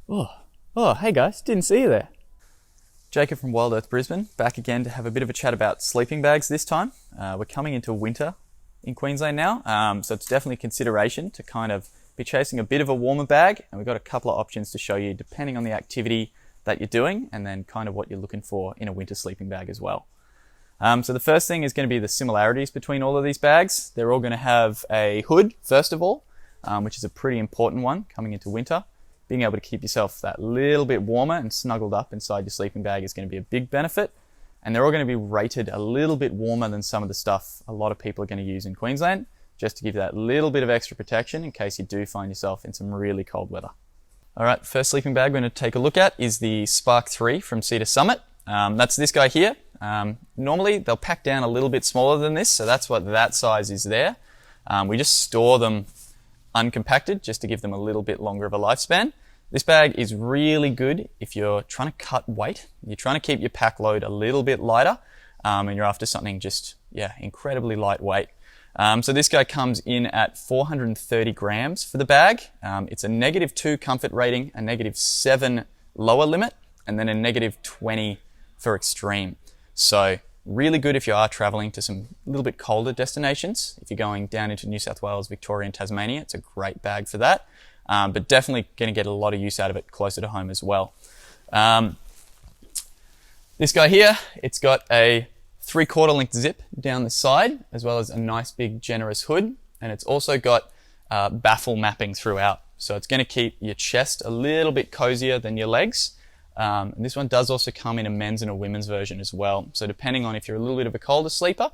Oh, hey guys, didn't see you there. Jacob from Wild Earth Brisbane, back again to have a bit of a chat about sleeping bags this time. We're coming into winter in Queensland now, so it's definitely a consideration to kind of be chasing a bit of a warmer bag, and we've got a couple of options to show you depending on the activity that you're doing and then kind of what you're looking for in a winter sleeping bag as well. So the first thing is going to be the similarities between all of these bags. They're all going to have a hood, first of all, which is a pretty important one coming into winter. Being able to keep yourself that little bit warmer and snuggled up inside your sleeping bag is going to be a big benefit. And they're all going to be rated a little bit warmer than some of the stuff a lot of people are going to use in Queensland, just to give you that little bit of extra protection in case you do find yourself in some really cold weather. All right, first sleeping bag we're going to take a look at is the Spark 3 from Cedar Summit. That's this guy here. Normally they'll pack down a little bit smaller than this, so that's what that size is there. We just store them uncompacted just to give them a little bit longer of a lifespan. This bag is really good if you're trying to cut weight, you're trying to keep your pack load a little bit lighter, and you're after something just, incredibly lightweight. So this guy comes in at 430 grams for the bag. It's a -2 comfort rating, a -7 lower limit, and then a -20 for extreme. So really good if you are traveling to some little bit colder destinations. If you're going down into New South Wales, Victoria and Tasmania, it's a great bag for that. But definitely going to get a lot of use out of it closer to home as well. This guy here, it's got a 3/4 length zip down the side, as well as a nice big generous hood. And it's also got baffle mapping throughout. So it's going to keep your chest a little bit cozier than your legs. And this one does also come in a men's and a women's version as well. So depending on if you're a little bit of a colder sleeper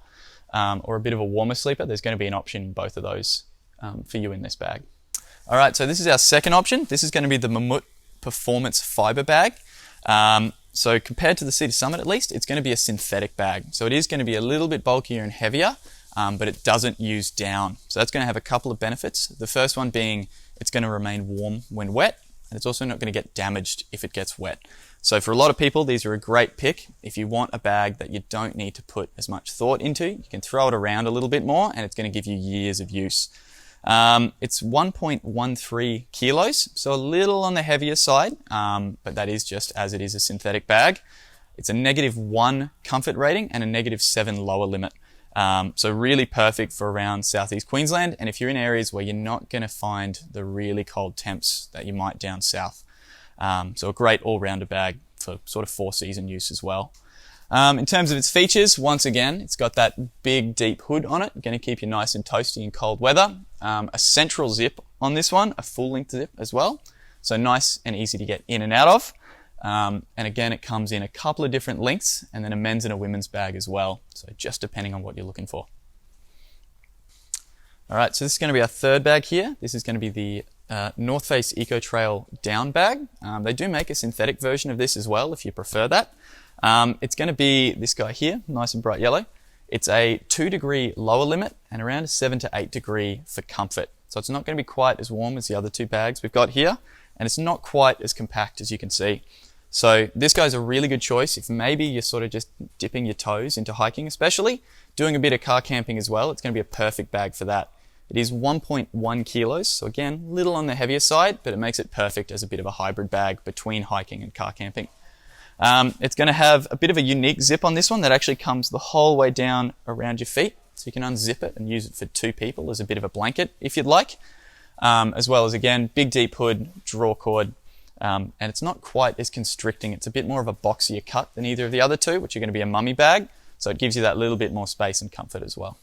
or a bit of a warmer sleeper, there's going to be an option in both of those for you in this bag. All right, so this is our second option. This is going to be the Mammoth Performance Fiber Bag. So compared to the Cedar Summit at least, it's going to be a synthetic bag. So it is going to be a little bit bulkier and heavier, but it doesn't use down. So that's going to have a couple of benefits. The first one being it's going to remain warm when wet, and it's also not going to get damaged if it gets wet. So for a lot of people, these are a great pick. If you want a bag that you don't need to put as much thought into, you can throw it around a little bit more and it's going to give you years of use. It's 1.13 kilos, so a little on the heavier side, but that is just as it is a synthetic bag. It's a -1 comfort rating and a -7 lower limit. So really perfect for around southeast Queensland, and if you're in areas where you're not going to find the really cold temps that you might down south. So a great all-rounder bag for sort of 4-season use as well. In terms of its features, once again, it's got that big deep hood on it, going to keep you nice and toasty in cold weather. A central zip on this one, a full length zip as well. So nice and easy to get in and out of. And again, it comes in a couple of different lengths and then a men's and a women's bag as well. So just depending on what you're looking for. All right, so this is going to be our third bag here. This is going to be the North Face Eco Trail down bag. They do make a synthetic version of this as well if you prefer that. It's going to be this guy here, nice and bright yellow. It's a 2-degree lower limit and around a 7 to 8 degree for comfort. So it's not going to be quite as warm as the other two bags we've got here, and it's not quite as compact as you can see. So this guy's a really good choice if maybe you're sort of just dipping your toes into hiking, especially doing a bit of car camping as well. It's going to be a perfect bag for that. It is 1.1 kilos, so again, little on the heavier side, but it makes it perfect as a bit of a hybrid bag between hiking and car camping. It's going to have a bit of a unique zip on this one that actually comes the whole way down around your feet. So you can unzip it and use it for 2 people as a bit of a blanket if you'd like. As well as, again, big deep hood, draw cord, and it's not quite as constricting. It's a bit more of a boxier cut than either of the other two, which are going to be a mummy bag. So it gives you that little bit more space and comfort as well.